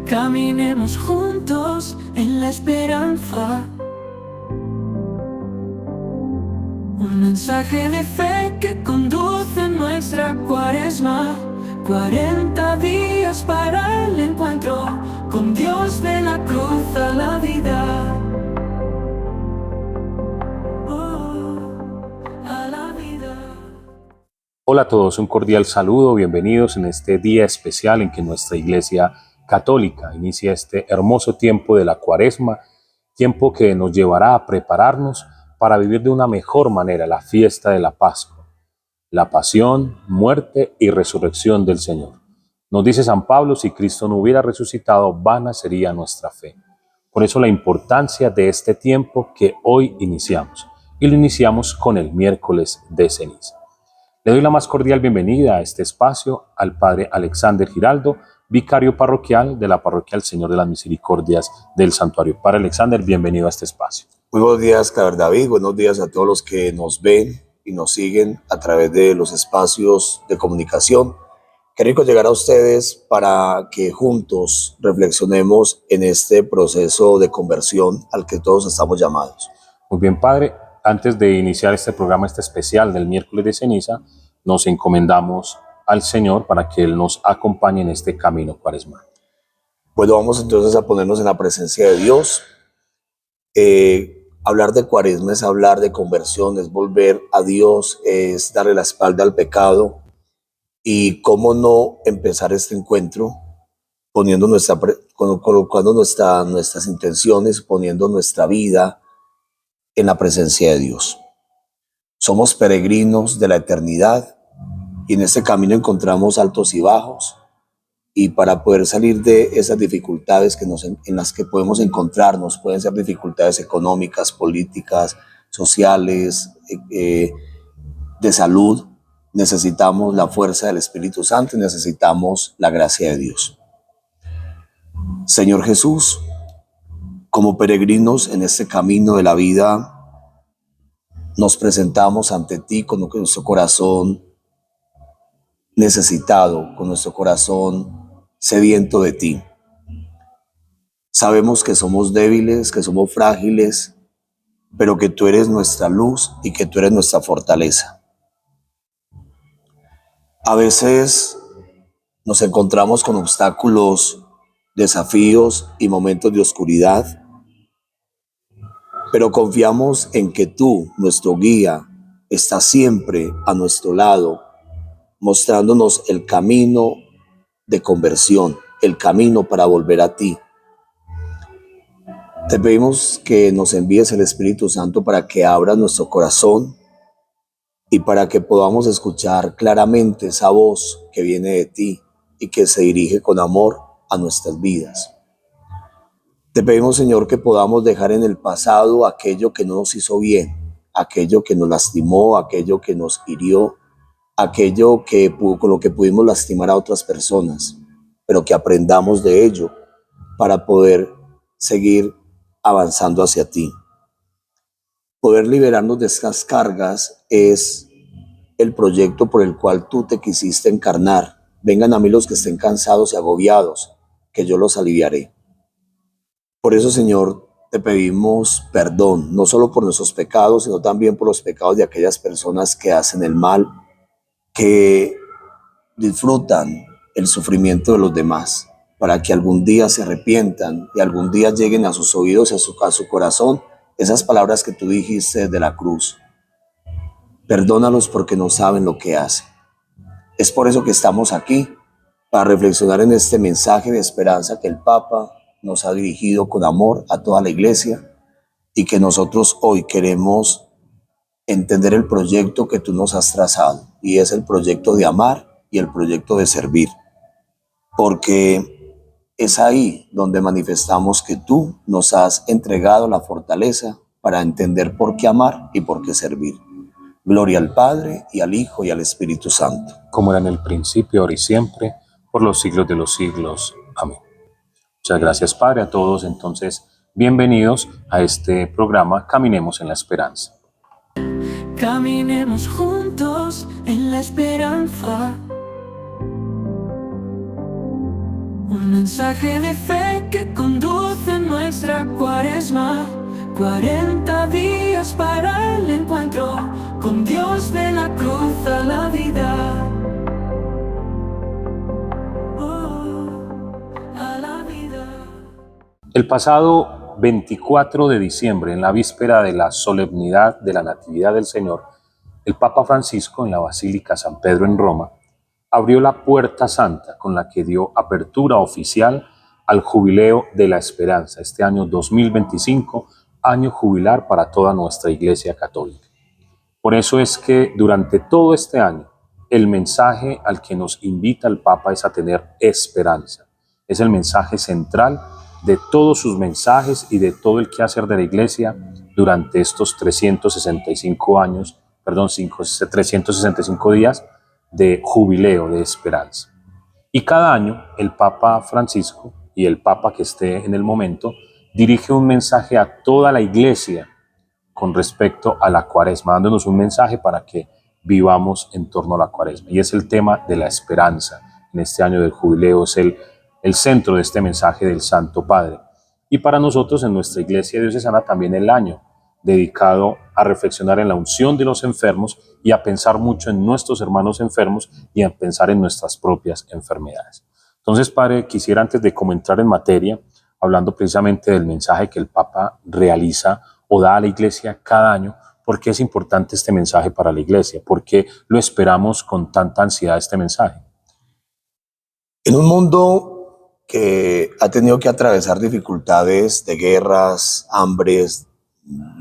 Caminemos juntos en la esperanza. Un mensaje de fe que conduce nuestra cuaresma. 40 días para el encuentro con Dios, de la cruz a la vida. A la vida. Hola a todos, un cordial saludo, bienvenidos en este día especial en que nuestra Iglesia Católica inicia este hermoso tiempo de la Cuaresma, tiempo que nos llevará a prepararnos para vivir de una mejor manera la fiesta de la Pascua, la pasión, muerte y resurrección del Señor. Nos dice San Pablo, si Cristo no hubiera resucitado, vana sería nuestra fe. Por eso la importancia de este tiempo que hoy iniciamos, y lo iniciamos con el miércoles de ceniza. Le doy la más cordial bienvenida a este espacio al Padre Alexander Giraldo, vicario parroquial de la Parroquia El Señor de las Misericordias del Santuario. Padre Alexander, bienvenido a este espacio. Muy buenos días, Padre David. Buenos días a todos los que nos ven y nos siguen a través de los espacios de comunicación. Queremos llegar a ustedes para que juntos reflexionemos en este proceso de conversión al que todos estamos llamados. Muy bien, Padre. Antes de iniciar este programa, este especial del miércoles de ceniza, nos encomendamos al Señor para que Él nos acompañe en este camino cuaresmal. Bueno, vamos entonces a ponernos en la presencia de Dios. Hablar de cuaresma es hablar de conversión, es volver a Dios, es darle la espalda al pecado. Y cómo no empezar este encuentro poniendo colocando nuestras intenciones, poniendo nuestra vida en la presencia de Dios. Somos peregrinos de la eternidad y en este camino encontramos altos y bajos, y para poder salir de esas dificultades en las que podemos encontrarnos, pueden ser dificultades económicas, políticas, sociales, de salud, necesitamos la fuerza del Espíritu Santo y necesitamos la gracia de Dios. Señor Jesús, como peregrinos en este camino de la vida, nos presentamos ante ti con nuestro corazón necesitado, con nuestro corazón sediento de ti. Sabemos que somos débiles, que somos frágiles, pero que tú eres nuestra luz y que tú eres nuestra fortaleza. A veces nos encontramos con obstáculos, desafíos y momentos de oscuridad, pero confiamos en que tú, nuestro guía, estás siempre a nuestro lado, mostrándonos el camino de conversión, el camino para volver a ti. Te pedimos que nos envíes el Espíritu Santo para que abra nuestro corazón y para que podamos escuchar claramente esa voz que viene de ti y que se dirige con amor a nuestras vidas. Te pedimos, Señor, que podamos dejar en el pasado aquello que no nos hizo bien, aquello que nos lastimó, aquello que nos hirió, aquello con lo que pudimos lastimar a otras personas, pero que aprendamos de ello para poder seguir avanzando hacia ti. Poder liberarnos de estas cargas es el proyecto por el cual tú te quisiste encarnar. Vengan a mí los que estén cansados y agobiados, que yo los aliviaré. Por eso, Señor, te pedimos perdón, no solo por nuestros pecados, sino también por los pecados de aquellas personas que hacen el mal, que disfrutan el sufrimiento de los demás, para que algún día se arrepientan y algún día lleguen a sus oídos y a su corazón esas palabras que tú dijiste desde la cruz. Perdónalos porque no saben lo que hacen. Es por eso que estamos aquí, para reflexionar en este mensaje de esperanza que el Papa nos ha dirigido con amor a toda la Iglesia, y que nosotros hoy queremos entender el proyecto que tú nos has trazado, y es el proyecto de amar y el proyecto de servir, porque es ahí donde manifestamos que tú nos has entregado la fortaleza para entender por qué amar y por qué servir. Gloria al Padre, y al Hijo, y al Espíritu Santo. Como era en el principio, ahora y siempre, por los siglos de los siglos. Amén. Muchas gracias, Padre, a todos. Entonces, bienvenidos a este programa Caminemos en la Esperanza. Caminemos juntos en la esperanza. Un mensaje de fe que conduce nuestra cuaresma. 40 días para el encuentro con Dios, de la cruz a la vida. A la vida. El pasado 24 de diciembre, en la víspera de la solemnidad de la Natividad del Señor, el Papa Francisco, en la Basílica San Pedro en Roma, abrió la Puerta Santa con la que dio apertura oficial al Jubileo de la Esperanza, este año 2025, año jubilar para toda nuestra Iglesia Católica. Por eso es que durante todo este año, el mensaje al que nos invita el Papa es a tener esperanza. Es el mensaje central de todos sus mensajes y de todo el quehacer de la Iglesia durante estos 365 días de jubileo de esperanza. Y cada año el Papa Francisco y el Papa que esté en el momento dirige un mensaje a toda la Iglesia con respecto a la Cuaresma, dándonos un mensaje para que vivamos en torno a la Cuaresma. Y es el tema de la esperanza. En este año del jubileo es el centro de este mensaje del Santo Padre. Y para nosotros en nuestra Iglesia Diocesana también el año dedicado a reflexionar en la unción de los enfermos y a pensar mucho en nuestros hermanos enfermos y a pensar en nuestras propias enfermedades. Entonces, Padre, quisiera antes de entrar en materia, hablando precisamente del mensaje que el Papa realiza o da a la Iglesia cada año, ¿por qué es importante este mensaje para la Iglesia? ¿Por qué lo esperamos con tanta ansiedad este mensaje? En un mundo que ha tenido que atravesar dificultades de guerras, hambres,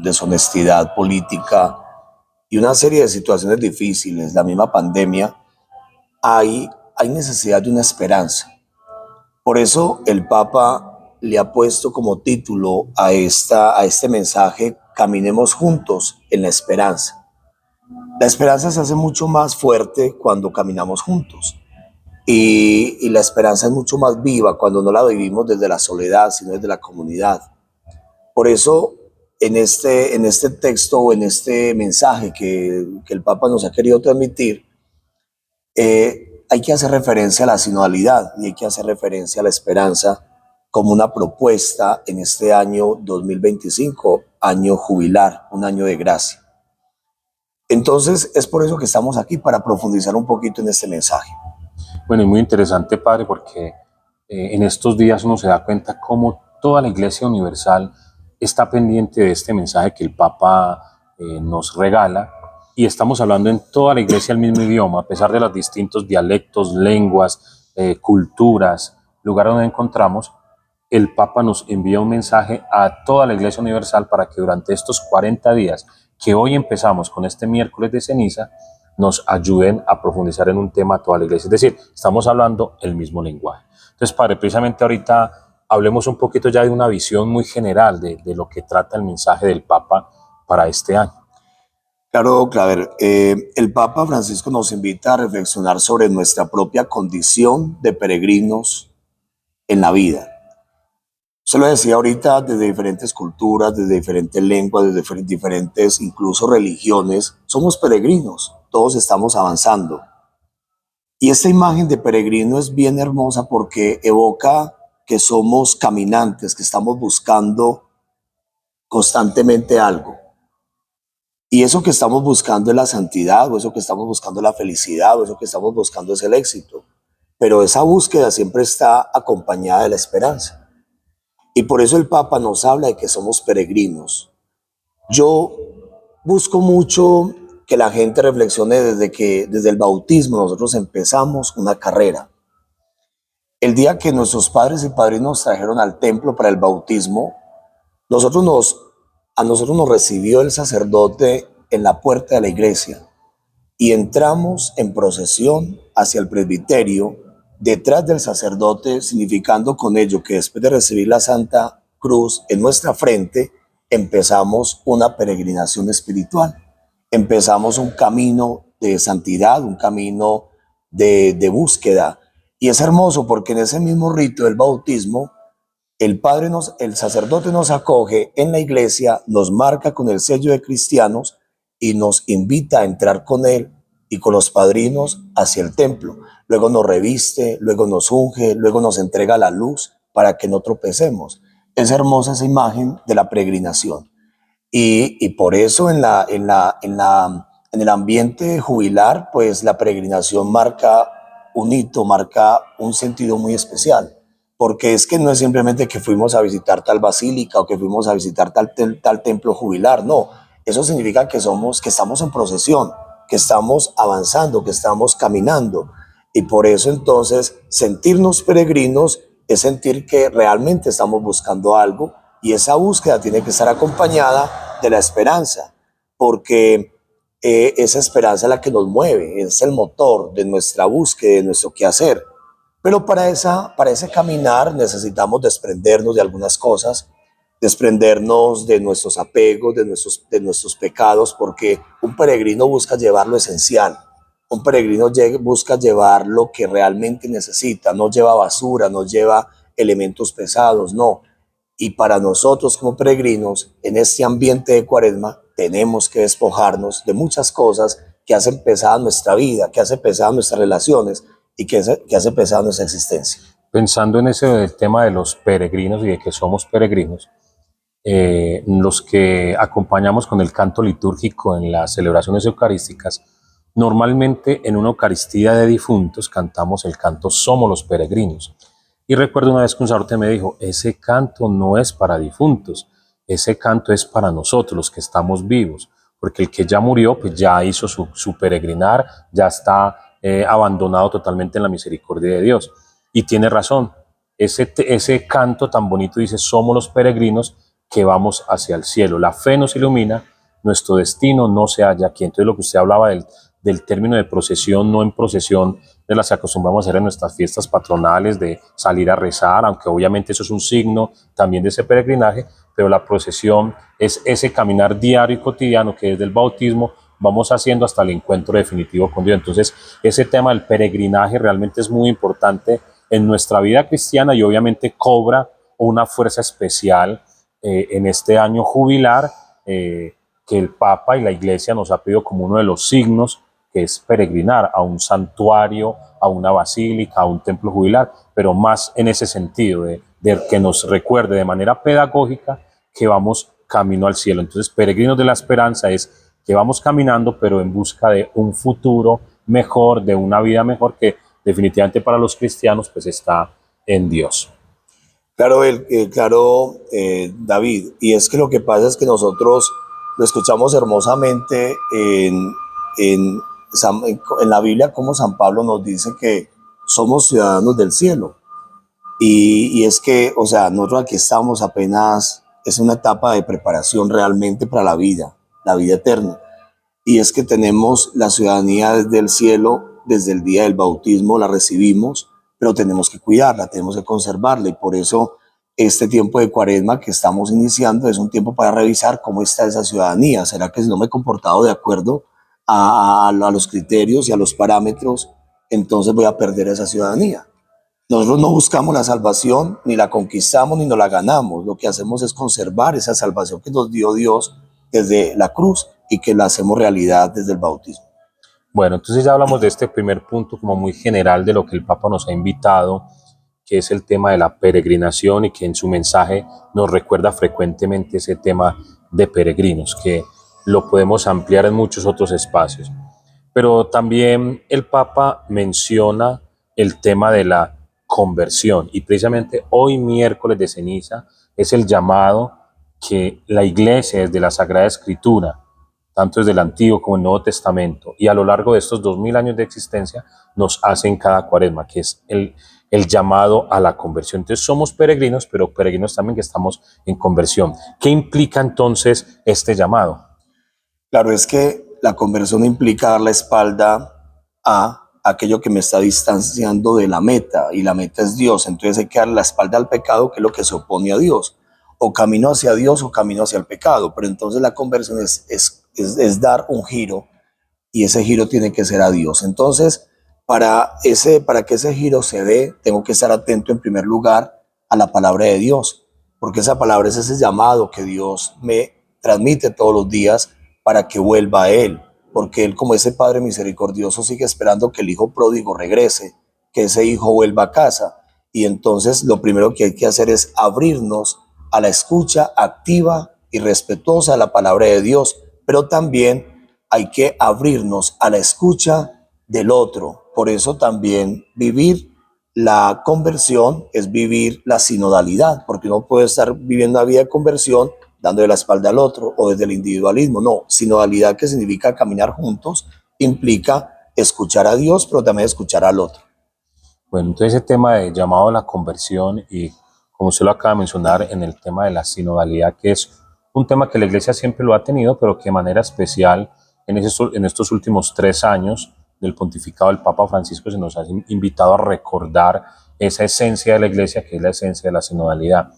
deshonestidad política y una serie de situaciones difíciles, la misma pandemia, hay necesidad de una esperanza. Por eso el Papa le ha puesto como título a este mensaje: caminemos juntos en la esperanza. La esperanza se hace mucho más fuerte cuando caminamos juntos. Y la esperanza es mucho más viva cuando no la vivimos desde la soledad, sino desde la comunidad. Por eso, en este texto o en este mensaje que el Papa nos ha querido transmitir, hay que hacer referencia a la sinodalidad y hay que hacer referencia a la esperanza como una propuesta en este año 2025, año jubilar, un año de gracia. Entonces, es por eso que estamos aquí, para profundizar un poquito en este mensaje. Bueno, y muy interesante, Padre, porque en estos días uno se da cuenta cómo toda la Iglesia Universal está pendiente de este mensaje que el Papa nos regala, y estamos hablando en toda la Iglesia el mismo idioma, a pesar de los distintos dialectos, lenguas, culturas, lugar donde encontramos. El Papa nos envía un mensaje a toda la Iglesia Universal para que durante estos 40 días que hoy empezamos con este miércoles de ceniza, nos ayuden a profundizar en un tema a toda la Iglesia. Es decir, estamos hablando el mismo lenguaje. Entonces, Padre, precisamente ahorita hablemos un poquito ya de una visión muy general de lo que trata el mensaje del Papa para este año. Claro, Claver, el Papa Francisco nos invita a reflexionar sobre nuestra propia condición de peregrinos en la vida. Se lo decía ahorita, desde diferentes culturas, desde diferentes lenguas, desde diferentes incluso religiones, somos peregrinos, todos estamos avanzando. Y esta imagen de peregrino es bien hermosa porque evoca que somos caminantes, que estamos buscando constantemente algo. Y eso que estamos buscando es la santidad, o eso que estamos buscando es la felicidad, o eso que estamos buscando es el éxito. Pero esa búsqueda siempre está acompañada de la esperanza. Y por eso el Papa nos habla de que somos peregrinos. Yo busco mucho que la gente reflexione desde el bautismo nosotros empezamos una carrera. El día que nuestros padres y padrinos nos trajeron al templo para el bautismo, a nosotros nos recibió el sacerdote en la puerta de la iglesia y entramos en procesión hacia el presbiterio detrás del sacerdote, significando con ello que después de recibir la Santa Cruz en nuestra frente, empezamos una peregrinación espiritual. Empezamos un camino de santidad, un camino de búsqueda. Y es hermoso porque en ese mismo rito del bautismo, el sacerdote nos acoge en la iglesia, nos marca con el sello de cristianos y nos invita a entrar con él y con los padrinos hacia el templo. luego nos reviste, luego nos unge, luego nos entrega la luz para que no tropecemos. Es hermosa esa imagen de la peregrinación. Y por eso en el ambiente jubilar, pues la peregrinación marca un hito, marca un sentido muy especial, porque es que no es simplemente que fuimos a visitar tal basílica o que fuimos a visitar tal templo jubilar, no, eso significa que estamos en procesión, que estamos avanzando, que estamos caminando, y por eso entonces sentirnos peregrinos es sentir que realmente estamos buscando algo, y esa búsqueda tiene que estar acompañada de la esperanza, porque esa esperanza es la que nos mueve, es el motor de nuestra búsqueda, de nuestro quehacer. Pero para ese caminar necesitamos desprendernos de algunas cosas, desprendernos de nuestros apegos, de nuestros pecados, porque un peregrino busca llevar lo esencial. Un peregrino busca llevar lo que realmente necesita, no lleva basura, no lleva elementos pesados, no. Y para nosotros como peregrinos, en este ambiente de Cuaresma, tenemos que despojarnos de muchas cosas que hacen pesada nuestra vida, que hacen pesada nuestras relaciones y que hace pesada nuestra existencia. Pensando en ese del tema de los peregrinos y de que somos peregrinos, los que acompañamos con el canto litúrgico en las celebraciones eucarísticas, normalmente en una Eucaristía de difuntos cantamos el canto Somos los peregrinos. Y recuerdo una vez que un sacerdote me dijo, ese canto no es para difuntos, ese canto es para nosotros, los que estamos vivos, porque el que ya murió, pues ya hizo su peregrinar, ya está abandonado totalmente en la misericordia de Dios. Y tiene razón, ese canto tan bonito dice, somos los peregrinos que vamos hacia el cielo. La fe nos ilumina, nuestro destino no se halla aquí. Entonces lo que usted hablaba del término de procesión, no en procesión de las que acostumbramos a hacer en nuestras fiestas patronales, de salir a rezar, aunque obviamente eso es un signo también de ese peregrinaje, pero la procesión es ese caminar diario y cotidiano que desde el bautismo vamos haciendo hasta el encuentro definitivo con Dios. Entonces ese tema del peregrinaje realmente es muy importante en nuestra vida cristiana y obviamente cobra una fuerza especial en este año jubilar que el Papa y la Iglesia nos ha pedido como uno de los signos, que es peregrinar a un santuario, a una basílica, a un templo jubilar, pero más en ese sentido de que nos recuerde de manera pedagógica que vamos camino al cielo. Entonces, peregrinos de la esperanza es que vamos caminando, pero en busca de un futuro mejor, de una vida mejor, que definitivamente para los cristianos pues está en Dios. Claro, David, y es que lo que pasa es que nosotros lo escuchamos hermosamente en la Biblia, como San Pablo nos dice que somos ciudadanos del cielo. Y es que, o sea, nosotros aquí estamos apenas, es una etapa de preparación realmente para la vida eterna. Y es que tenemos la ciudadanía desde el cielo, desde el día del bautismo la recibimos, pero tenemos que cuidarla, tenemos que conservarla, y por eso este tiempo de Cuaresma que estamos iniciando es un tiempo para revisar cómo está esa ciudadanía. ¿Será que si no me he comportado de acuerdo a los criterios y a los parámetros, entonces voy a perder esa ciudadanía? Nosotros no buscamos la salvación, ni la conquistamos, ni nos la ganamos. Lo que hacemos es conservar esa salvación que nos dio Dios desde la cruz y que la hacemos realidad desde el bautismo. Bueno, entonces ya hablamos de este primer punto como muy general de lo que el Papa nos ha invitado, que es el tema de la peregrinación, y que en su mensaje nos recuerda frecuentemente ese tema de peregrinos, que lo podemos ampliar en muchos otros espacios. Pero también el Papa menciona el tema de la conversión, y precisamente hoy, miércoles de ceniza, es el llamado que la Iglesia desde la Sagrada Escritura, tanto desde el Antiguo como el Nuevo Testamento, y a lo largo de estos 2000 años de existencia, nos hace en cada Cuaresma, que es el llamado a la conversión. Entonces somos peregrinos, pero peregrinos también que estamos en conversión. ¿Qué implica entonces este llamado? Claro, es que la conversión implica dar la espalda a aquello que me está distanciando de la meta, y la meta es Dios. Entonces hay que dar la espalda al pecado, que es lo que se opone a Dios. O camino hacia Dios o camino hacia el pecado. Pero entonces la conversión es dar un giro, y ese giro tiene que ser a Dios. Entonces, para que ese giro se dé, tengo que estar atento en primer lugar a la palabra de Dios, porque esa palabra es ese llamado que Dios me transmite todos los días para que vuelva a Él, porque Él, como ese Padre misericordioso, sigue esperando que el hijo pródigo regrese, que ese hijo vuelva a casa. Y entonces lo primero que hay que hacer es abrirnos a la escucha activa y respetuosa de la palabra de Dios, pero también hay que abrirnos a la escucha del otro. Por eso también vivir la conversión es vivir la sinodalidad, porque no puede estar viviendo una vida de conversión dándole la espalda al otro o desde el individualismo. No, sinodalidad, que significa caminar juntos, implica escuchar a Dios, pero también escuchar al otro. Bueno, entonces ese tema de llamado a la conversión y como usted lo acaba de mencionar en el tema de la sinodalidad, que es un tema que la Iglesia siempre lo ha tenido, pero que de manera especial en estos últimos 3 años del pontificado del Papa Francisco se nos ha invitado a recordar esa esencia de la Iglesia, que es la esencia de la sinodalidad.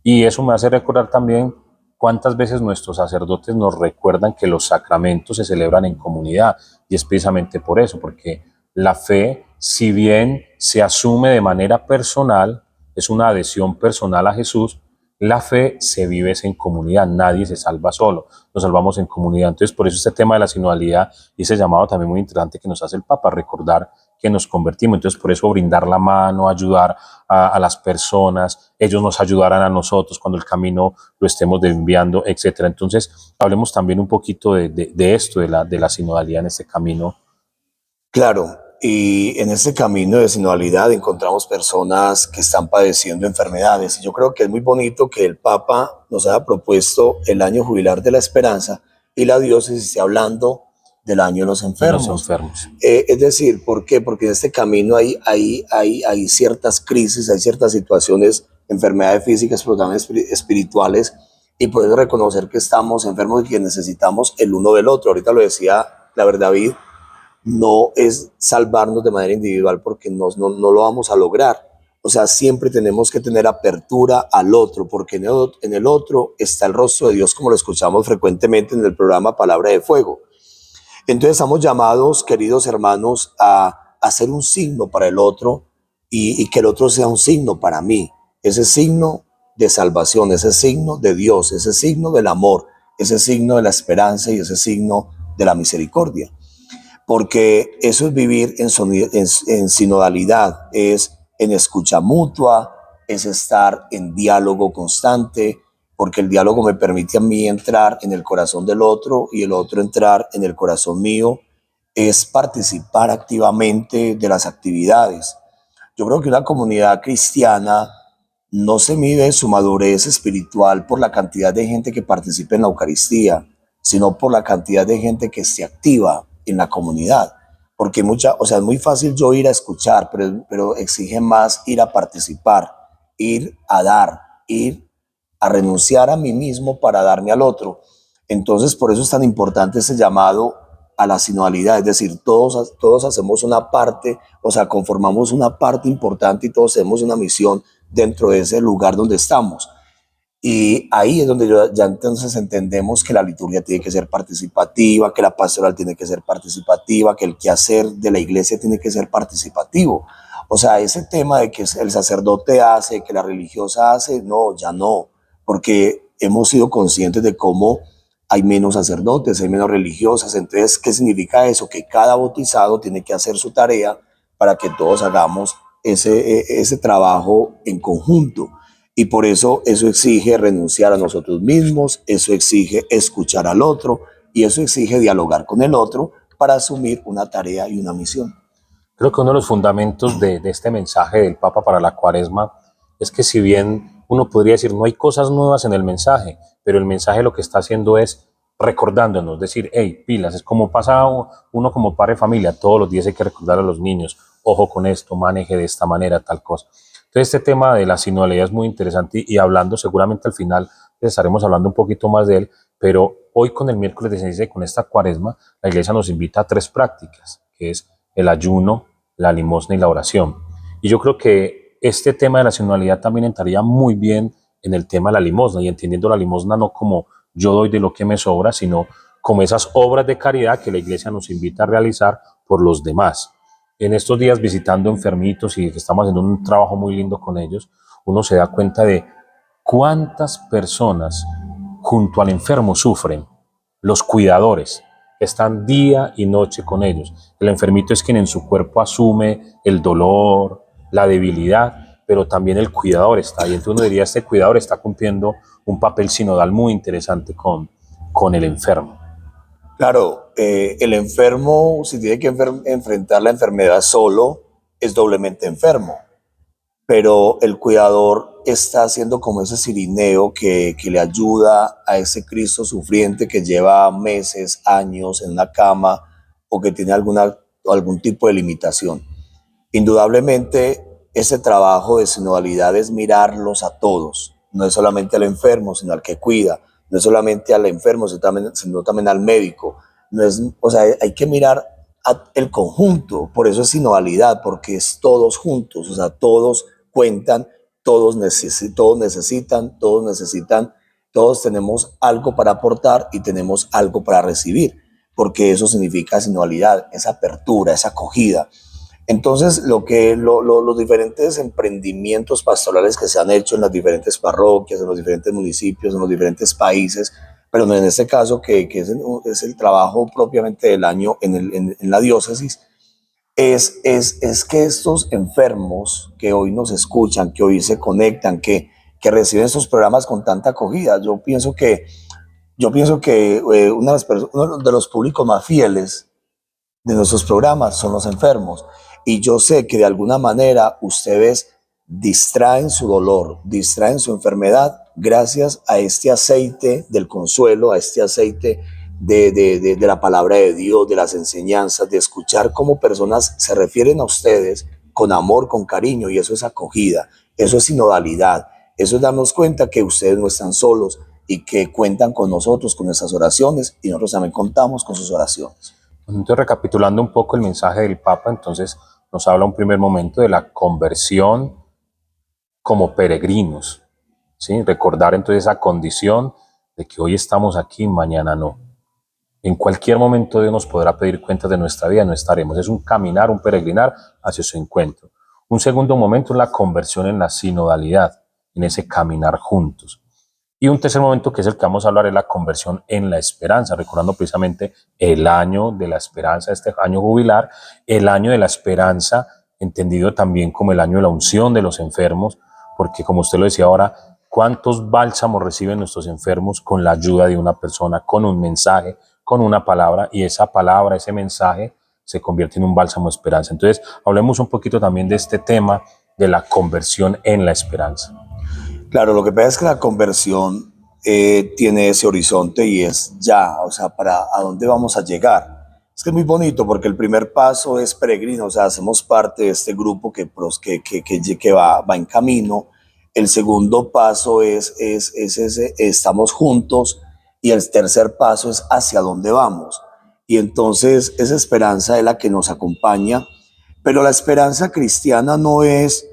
Y eso me hace recordar también cuántas veces nuestros sacerdotes nos recuerdan que los sacramentos se celebran en comunidad, y es precisamente por eso, porque la fe, si bien se asume de manera personal, es una adhesión personal a Jesús, la fe se vive en comunidad, nadie se salva solo, nos salvamos en comunidad. Entonces, por eso este tema de la sinodalidad y ese llamado también muy interesante que nos hace el Papa, recordar que nos convertimos. Entonces, por eso brindar la mano, ayudar a las personas, ellos nos ayudarán a nosotros cuando el camino lo estemos enviando, etc. Entonces, hablemos también un poquito de esto, de la sinodalidad en este camino. Claro, y en este camino de sinodalidad encontramos personas que están padeciendo enfermedades. Y yo creo que es muy bonito que el Papa nos haya propuesto el año jubilar de la esperanza y la diócesis esté hablando del año de los enfermos. Es decir, ¿por qué? Porque en este camino hay ciertas crisis, hay ciertas situaciones, enfermedades físicas, pero también espirituales, y por eso reconocer que estamos enfermos y que necesitamos el uno del otro. Ahorita lo decía, la verdad, David, no es salvarnos de manera individual porque no lo vamos a lograr. O sea, siempre tenemos que tener apertura al otro, porque en el otro está el rostro de Dios, como lo escuchamos frecuentemente en el programa Palabra de Fuego. Entonces estamos llamados, queridos hermanos, a hacer un signo para el otro y que el otro sea un signo para mí. Ese signo de salvación, ese signo de Dios, ese signo del amor, ese signo de la esperanza y ese signo de la misericordia. Porque eso es vivir en sinodalidad, es en escucha mutua, es estar en diálogo constante, porque el diálogo me permite a mí entrar en el corazón del otro y el otro entrar en el corazón mío, es participar activamente de las actividades. Yo creo que una comunidad cristiana no se mide su madurez espiritual por la cantidad de gente que participe en la Eucaristía, sino por la cantidad de gente que se activa en la comunidad. Porque es muy fácil yo ir a escuchar, pero exige más ir a participar, ir a dar, ir a renunciar a mí mismo para darme al otro. Entonces, por eso es tan importante ese llamado a la sinodalidad, es decir, todos hacemos una parte, o sea, conformamos una parte importante y todos hacemos una misión dentro de ese lugar donde estamos. Y ahí es donde ya entonces entendemos que la liturgia tiene que ser participativa, que la pastoral tiene que ser participativa, que el quehacer de la iglesia tiene que ser participativo. O sea, ese tema de que el sacerdote hace, que la religiosa hace, no, ya no, porque hemos sido conscientes de cómo hay menos sacerdotes, hay menos religiosas. Entonces, ¿qué significa eso? Que cada bautizado tiene que hacer su tarea para que todos hagamos ese trabajo en conjunto. Y por eso exige renunciar a nosotros mismos, eso exige escuchar al otro y eso exige dialogar con el otro para asumir una tarea y una misión. Creo que uno de los fundamentos de este mensaje del Papa para la Cuaresma es que, si bien uno podría decir no hay cosas nuevas en el mensaje, pero el mensaje lo que está haciendo es recordándonos, decir, hey, pilas, es como pasa uno como padre de familia, todos los días hay que recordar a los niños, ojo con esto, maneje de esta manera, tal cosa. Entonces, este tema de la sinodalidad es muy interesante y hablando, seguramente al final estaremos hablando un poquito más de él, pero hoy con el miércoles de ceniza y con esta Cuaresma, la Iglesia nos invita a 3 prácticas, que es el ayuno, la limosna y la oración. Y yo creo que este tema de la sinodalidad también entraría muy bien en el tema de la limosna, y entendiendo la limosna no como yo doy de lo que me sobra, sino como esas obras de caridad que la Iglesia nos invita a realizar por los demás. En estos días, visitando enfermitos y que estamos haciendo un trabajo muy lindo con ellos, uno se da cuenta de cuántas personas junto al enfermo sufren, los cuidadores, que están día y noche con ellos. El enfermito es quien en su cuerpo asume el dolor, la debilidad, pero también el cuidador está ahí. Entonces uno diría, este cuidador está cumpliendo un papel sinodal muy interesante con el enfermo. Claro, el enfermo, si tiene que enfrentar la enfermedad solo, es doblemente enfermo, pero el cuidador está haciendo como ese cirineo que le ayuda a ese Cristo sufriente que lleva meses, años en una cama o que tiene algún tipo de limitación. Indudablemente, ese trabajo de sinodalidad es mirarlos a todos, no es solamente al enfermo, sino al que cuida, no es solamente al enfermo, sino también al médico. No es, o sea, hay que mirar el conjunto, por eso es sinodalidad, porque es todos juntos, o sea, todos cuentan, todos necesitan, todos tenemos algo para aportar y tenemos algo para recibir, porque eso significa sinodalidad, esa apertura, esa acogida. Entonces, los diferentes emprendimientos pastorales que se han hecho en las diferentes parroquias, en los diferentes municipios, en los diferentes países, pero en este caso que es el trabajo propiamente del año en la diócesis, es que estos enfermos que hoy nos escuchan, que hoy se conectan, que reciben estos programas con tanta acogida, yo pienso que uno de los públicos más fieles de nuestros programas son los enfermos. Y yo sé que de alguna manera ustedes distraen su dolor, distraen su enfermedad gracias a este aceite del consuelo, a este aceite de la palabra de Dios, de las enseñanzas, de escuchar cómo personas se refieren a ustedes con amor, con cariño, y eso es acogida, eso es sinodalidad, eso es darnos cuenta que ustedes no están solos y que cuentan con nosotros, con nuestras oraciones, y nosotros también contamos con sus oraciones. Entonces, recapitulando un poco el mensaje del Papa, entonces nos habla un primer momento de la conversión como peregrinos, ¿sí? Recordar entonces esa condición de que hoy estamos aquí, mañana no. En cualquier momento Dios nos podrá pedir cuentas de nuestra vida, no estaremos. Es un caminar, un peregrinar hacia su encuentro. Un segundo momento es la conversión en la sinodalidad, en ese caminar juntos. Y un tercer momento, que es el que vamos a hablar, es la conversión en la esperanza, recordando precisamente el año de la esperanza, este año jubilar, el año de la esperanza, entendido también como el año de la unción de los enfermos, porque como usted lo decía ahora, ¿cuántos bálsamos reciben nuestros enfermos con la ayuda de una persona, con un mensaje, con una palabra? Y esa palabra, ese mensaje, se convierte en un bálsamo de esperanza. Entonces, hablemos un poquito también de este tema de la conversión en la esperanza. Claro, lo que pasa es que la conversión tiene ese horizonte y es ya, o sea, para a dónde vamos a llegar. Es que es muy bonito porque el primer paso es peregrino, o sea, hacemos parte de este grupo que va en camino. El segundo paso es ese, estamos juntos, y el tercer paso es hacia dónde vamos. Y entonces esa esperanza es la que nos acompaña, pero la esperanza cristiana no es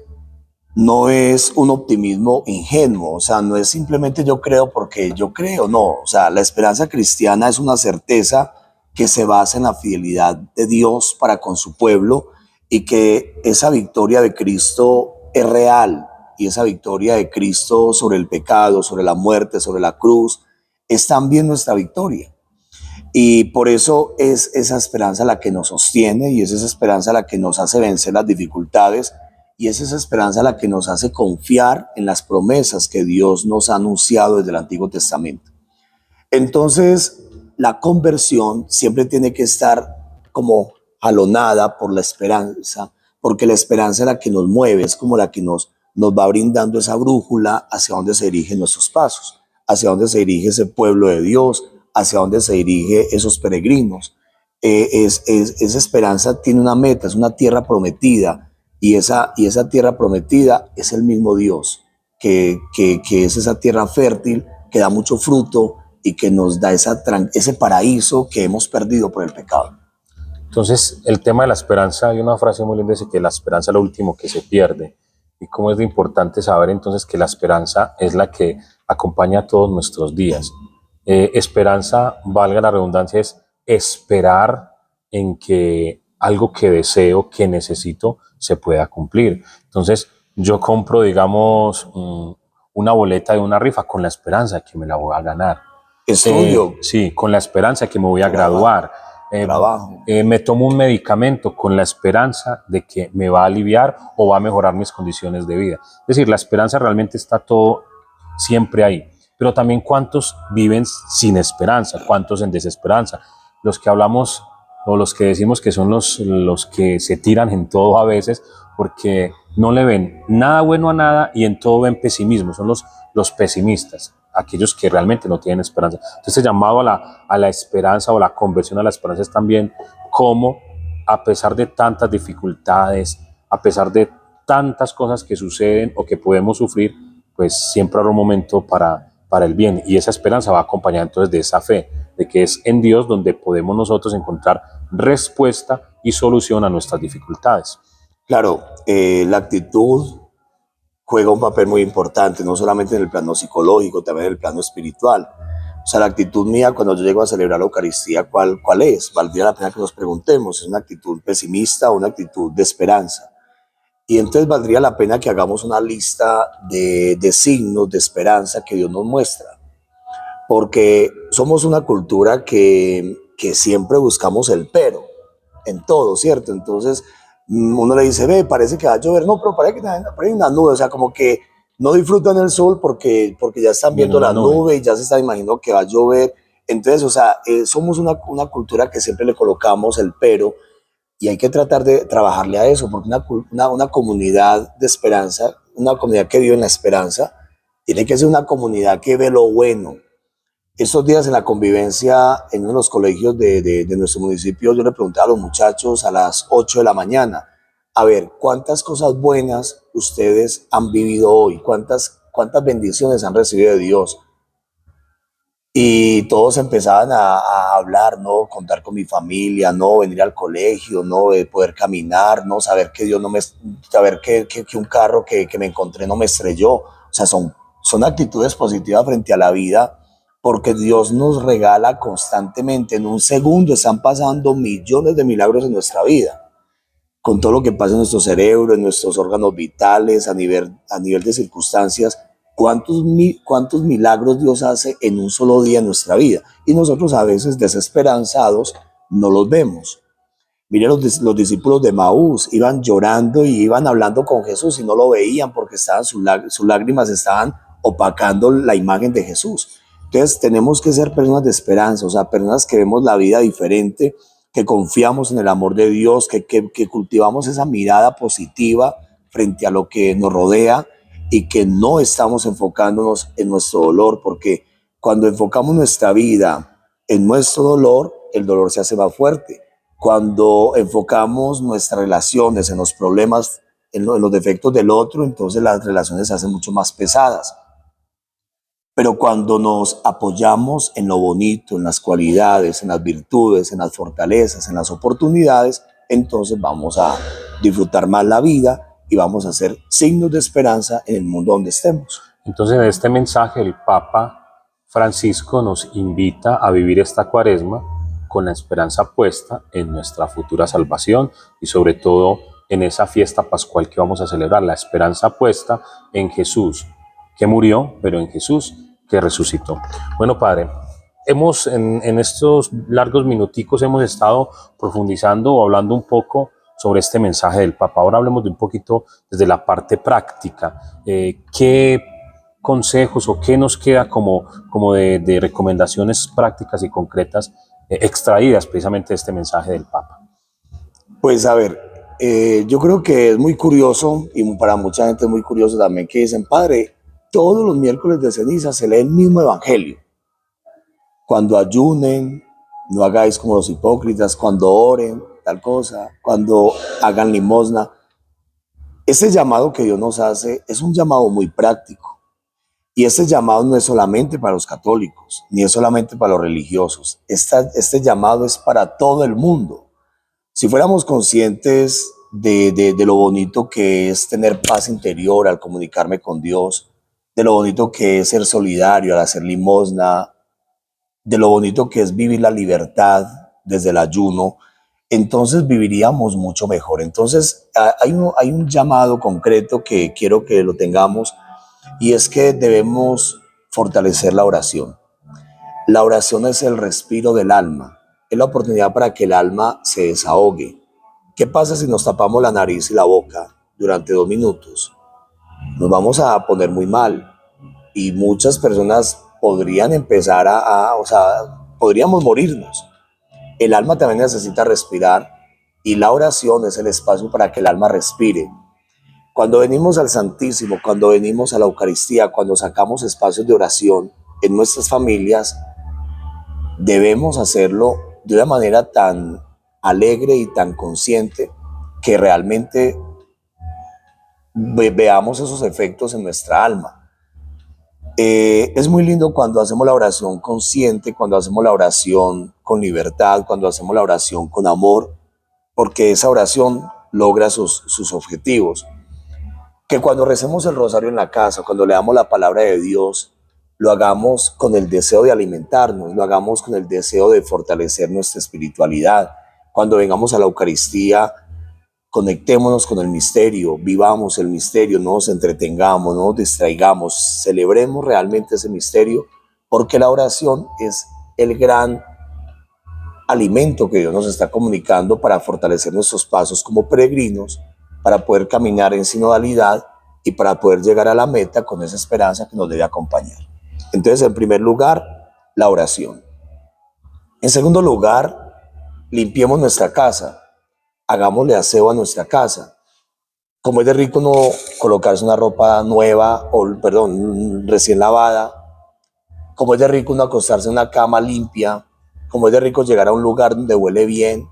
un optimismo ingenuo, o sea, no es simplemente yo creo porque yo creo, no, o sea, la esperanza cristiana es una certeza que se basa en la fidelidad de Dios para con su pueblo, y que esa victoria de Cristo es real, y esa victoria de Cristo sobre el pecado, sobre la muerte, sobre la cruz, es también nuestra victoria. Y por eso es esa esperanza la que nos sostiene, y es esa esperanza la que nos hace vencer las dificultades, y es esa esperanza la que nos hace confiar en las promesas que Dios nos ha anunciado desde el Antiguo Testamento. Entonces, la conversión siempre tiene que estar como jalonada por la esperanza, porque la esperanza es la que nos mueve, es como la que nos va brindando esa brújula hacia dónde se dirigen nuestros pasos, hacia dónde se dirige ese pueblo de Dios, hacia dónde se dirigen esos peregrinos. Esa esperanza tiene una meta, es una tierra prometida, y esa tierra prometida es el mismo Dios, que es esa tierra fértil, que da mucho fruto y que nos da ese paraíso que hemos perdido por el pecado. Entonces, el tema de la esperanza, hay una frase muy linda, dice que la esperanza es lo último que se pierde. Y cómo es de importante saber entonces que la esperanza es la que acompaña todos nuestros días. Esperanza, valga la redundancia, es esperar en que algo que deseo, que necesito, se pueda cumplir. Entonces, yo compro, digamos, una boleta de una rifa con la esperanza de que me la voy a ganar. Estudio, Sí, con la esperanza de que me voy a graduar. trabajo. Me tomo un medicamento con la esperanza de que me va a aliviar o va a mejorar mis condiciones de vida. Es decir, la esperanza realmente está todo siempre ahí. Pero también cuántos viven sin esperanza, cuántos en desesperanza. Los que hablamos o los que decimos que son los que se tiran en todo a veces porque no le ven nada bueno a nada y en todo ven pesimismo. Son los pesimistas, aquellos que realmente no tienen esperanza. Entonces, este llamado a la esperanza o la conversión a la esperanza es también cómo, a pesar de tantas dificultades, a pesar de tantas cosas que suceden o que podemos sufrir, pues siempre habrá un momento para el bien. Y esa esperanza va acompañada entonces de esa fe, de que es en Dios donde podemos nosotros encontrar respuesta y solución a nuestras dificultades. Claro, la actitud juega un papel muy importante, no solamente en el plano psicológico, también en el plano espiritual. O sea, la actitud mía cuando yo llego a celebrar la Eucaristía, ¿cuál es? Valdría la pena que nos preguntemos, ¿es una actitud pesimista o una actitud de esperanza? Y entonces valdría la pena que hagamos una lista de signos de esperanza que Dios nos muestra, porque somos una cultura que siempre buscamos el pero en todo, ¿cierto? Entonces uno le dice, ve, parece que va a llover, no, pero parece que hay una nube, o sea, como que no disfrutan el sol porque ya están Viene viendo una la nube. nube y ya se están imaginando que va a llover. Entonces, o sea, somos una cultura que siempre le colocamos el pero y hay que tratar de trabajarle a eso, porque una comunidad de esperanza, una comunidad que vive en la esperanza, tiene que ser una comunidad que ve lo bueno. Estos días en la convivencia en uno de los colegios de nuestro municipio, yo le preguntaba a los muchachos a las 8 de la mañana, a ver, ¿cuántas cosas buenas ustedes han vivido hoy? ¿Cuántas bendiciones han recibido de Dios? Y todos empezaban a hablar, ¿no? Contar con mi familia, ¿no? Venir al colegio, ¿no? Poder caminar, ¿no? Saber que Dios no me, saber que un carro que me encontré no me estrelló. O sea, son actitudes positivas frente a la vida, porque Dios nos regala constantemente. En un segundo están pasando millones de milagros en nuestra vida, con todo lo que pasa en nuestro cerebro, en nuestros órganos vitales, a nivel de circunstancias. ¿Cuántos milagros Dios hace en un solo día en nuestra vida? Y nosotros a veces desesperanzados no los vemos. Miren los discípulos de Maús, iban llorando y iban hablando con Jesús y no lo veían porque sus lágrimas estaban opacando la imagen de Jesús. Entonces tenemos que ser personas de esperanza, o sea, personas que vemos la vida diferente, que confiamos en el amor de Dios, que cultivamos esa mirada positiva frente a lo que nos rodea y que no estamos enfocándonos en nuestro dolor, porque cuando enfocamos nuestra vida en nuestro dolor, el dolor se hace más fuerte. Cuando enfocamos nuestras relaciones en los problemas, en los defectos del otro, entonces las relaciones se hacen mucho más pesadas. Pero cuando nos apoyamos en lo bonito, en las cualidades, en las virtudes, en las fortalezas, en las oportunidades, entonces vamos a disfrutar más la vida y vamos a ser signos de esperanza en el mundo donde estemos. Entonces, en este mensaje el Papa Francisco nos invita a vivir esta cuaresma con la esperanza puesta en nuestra futura salvación y sobre todo en esa fiesta pascual que vamos a celebrar, la esperanza puesta en Jesús, que murió, pero en Jesús, que resucitó. Bueno, Padre, en estos largos minuticos hemos estado profundizando o hablando un poco sobre este mensaje del Papa. Ahora hablemos de un poquito desde la parte práctica. ¿Qué consejos o qué nos queda como de recomendaciones prácticas y concretas extraídas precisamente de este mensaje del Papa? Pues a ver, yo creo que es muy curioso y para mucha gente es muy curioso también que dicen, padre, todos los miércoles de ceniza se lee el mismo evangelio. Cuando ayunen, no hagáis como los hipócritas, cuando oren, tal cosa, cuando hagan limosna. Ese llamado que Dios nos hace es un llamado muy práctico. Y este llamado no es solamente para los católicos, ni es solamente para los religiosos. Este llamado es para todo el mundo. Si fuéramos conscientes de lo bonito que es tener paz interior al comunicarme con Dios, de lo bonito que es ser solidario al hacer limosna, de lo bonito que es vivir la libertad desde el ayuno, entonces viviríamos mucho mejor. Entonces hay un llamado concreto que quiero que lo tengamos y es que debemos fortalecer la oración. La oración es el respiro del alma, es la oportunidad para que el alma se desahogue. ¿Qué pasa si nos tapamos la nariz y la boca durante 2 minutos? Nos vamos a poner muy mal y muchas personas podrían empezar o sea, podríamos morirnos. El alma también necesita respirar y la oración es el espacio para que el alma respire. Cuando venimos al Santísimo, cuando venimos a la Eucaristía, cuando sacamos espacios de oración en nuestras familias, debemos hacerlo de una manera tan alegre y tan consciente que realmente veamos esos efectos en nuestra alma. Es muy lindo cuando hacemos la oración consciente, cuando hacemos la oración con libertad, cuando hacemos la oración con amor, porque esa oración logra sus objetivos. Que cuando recemos el rosario en la casa, cuando leamos la palabra de Dios, lo hagamos con el deseo de alimentarnos, lo hagamos con el deseo de fortalecer nuestra espiritualidad. Cuando vengamos a la Eucaristía, conectémonos con el misterio, vivamos el misterio, no nos entretengamos, no nos distraigamos, celebremos realmente ese misterio, porque la oración es el gran alimento que Dios nos está comunicando para fortalecer nuestros pasos como peregrinos, para poder caminar en sinodalidad y para poder llegar a la meta con esa esperanza que nos debe acompañar. Entonces, en primer lugar, la oración. En segundo lugar, limpiemos nuestra casa, hagámosle aseo a nuestra casa. Como es de rico no colocarse una ropa nueva, recién lavada, como es de rico uno acostarse en una cama limpia, como es de rico llegar a un lugar donde huele bien,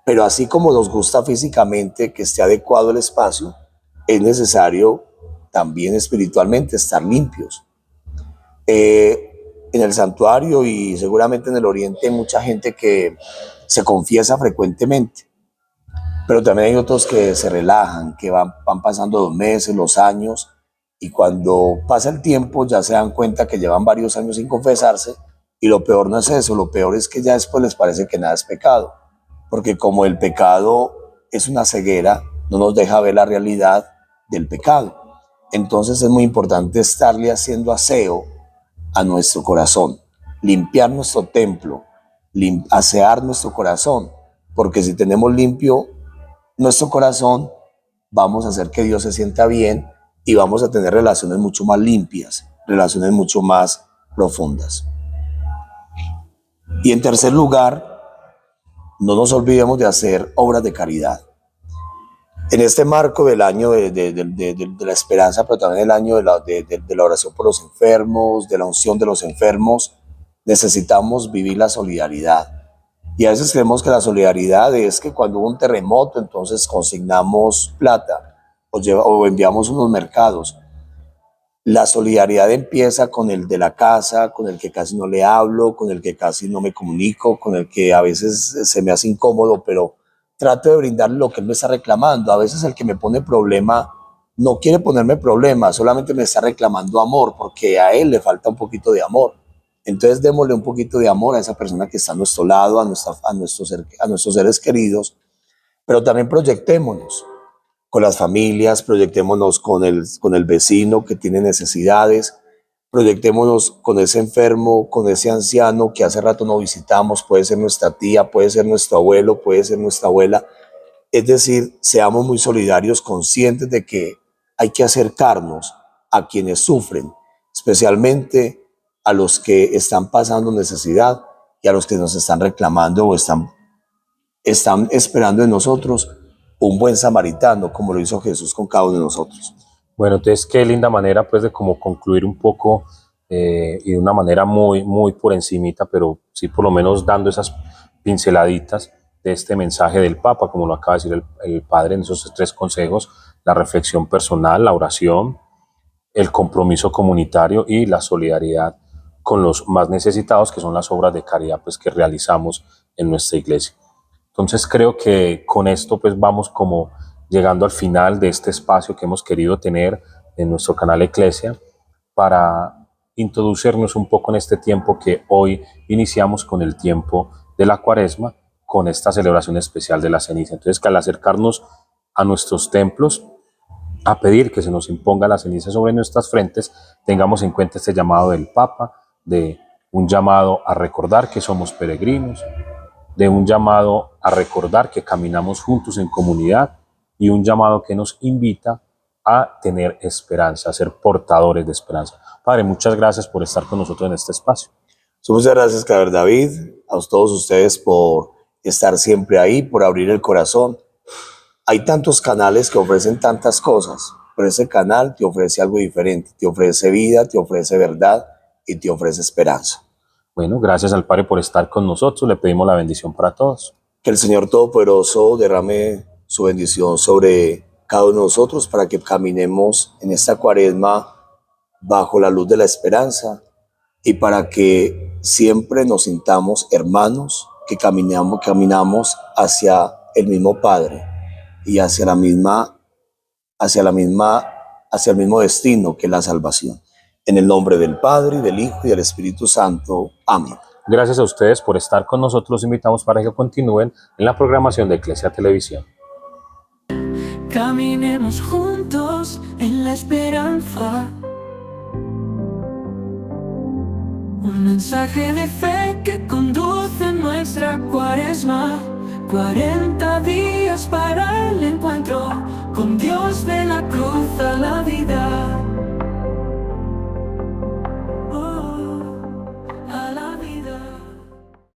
pero así como nos gusta físicamente que esté adecuado el espacio, es necesario también espiritualmente estar limpios. En el santuario y seguramente en el oriente hay mucha gente que se confiesa frecuentemente, pero también hay otros que se relajan, que van pasando los meses, los años, y cuando pasa el tiempo ya se dan cuenta que llevan varios años sin confesarse, y lo peor no es eso, lo peor es que ya después les parece que nada es pecado, porque como el pecado es una ceguera, no nos deja ver la realidad del pecado. Entonces es muy importante estarle haciendo aseo a nuestro corazón, limpiar nuestro templo, asear nuestro corazón, porque si tenemos limpio nuestro corazón, vamos a hacer que Dios se sienta bien y vamos a tener relaciones mucho más limpias, relaciones mucho más profundas. Y en tercer lugar, no nos olvidemos de hacer obras de caridad. En este marco del año de la esperanza, pero también el año de la oración por los enfermos, de la unción de los enfermos, necesitamos vivir la solidaridad. Y a veces creemos que la solidaridad es que cuando hubo un terremoto, entonces consignamos plata o enviamos unos mercados. La solidaridad empieza con el de la casa, con el que casi no le hablo, con el que casi no me comunico, con el que a veces se me hace incómodo, pero trato de brindarle lo que él me está reclamando. A veces el que me pone problema no quiere ponerme problema, solamente me está reclamando amor, porque a él le falta un poquito de amor. Entonces démosle un poquito de amor a esa persona que está a nuestro lado, a nuestros seres queridos, pero también proyectémonos con las familias, proyectémonos con el vecino que tiene necesidades, proyectémonos con ese enfermo, con ese anciano que hace rato no visitamos, puede ser nuestra tía, puede ser nuestro abuelo, puede ser nuestra abuela. Es decir, seamos muy solidarios, conscientes de que hay que acercarnos a quienes sufren, especialmente a los que están pasando necesidad y a los que nos están reclamando o están esperando de nosotros un buen samaritano, como lo hizo Jesús con cada uno de nosotros. Bueno, entonces qué linda manera pues de como concluir un poco y de una manera muy, muy por encimita, pero sí por lo menos dando esas pinceladitas de este mensaje del Papa, como lo acaba de decir el Padre en esos 3 consejos: la reflexión personal, la oración, el compromiso comunitario y la solidaridad con los más necesitados, que son las obras de caridad pues que realizamos en nuestra iglesia. Entonces creo que con esto pues vamos como llegando al final de este espacio que hemos querido tener en nuestro canal Eclesia para introducirnos un poco en este tiempo que hoy iniciamos con el tiempo de la Cuaresma, con esta celebración especial de la ceniza. Entonces, que al acercarnos a nuestros templos a pedir que se nos imponga la ceniza sobre nuestras frentes, tengamos en cuenta este llamado del Papa de un llamado a recordar que somos peregrinos, de un llamado a recordar que caminamos juntos en comunidad y un llamado que nos invita a tener esperanza, a ser portadores de esperanza. Padre, muchas gracias por estar con nosotros en este espacio. Muchas gracias, Claver David, a todos ustedes por estar siempre ahí, por abrir el corazón. Hay tantos canales que ofrecen tantas cosas, pero ese canal te ofrece algo diferente, te ofrece vida, te ofrece verdad y te ofrece esperanza. Bueno, gracias al Padre por estar con nosotros, le pedimos la bendición para todos. Que el Señor Todopoderoso derrame su bendición sobre cada uno de nosotros para que caminemos en esta cuaresma bajo la luz de la esperanza y para que siempre nos sintamos hermanos, que caminamos hacia el mismo Padre y hacia el mismo destino que es la salvación. En el nombre del Padre, y del Hijo, y del Espíritu Santo. Amén. Gracias a ustedes por estar con nosotros. Los invitamos para que continúen en la programación de Iglesia Televisión. Caminemos juntos en la esperanza. Un mensaje de fe que conduce nuestra cuaresma. 40 días para el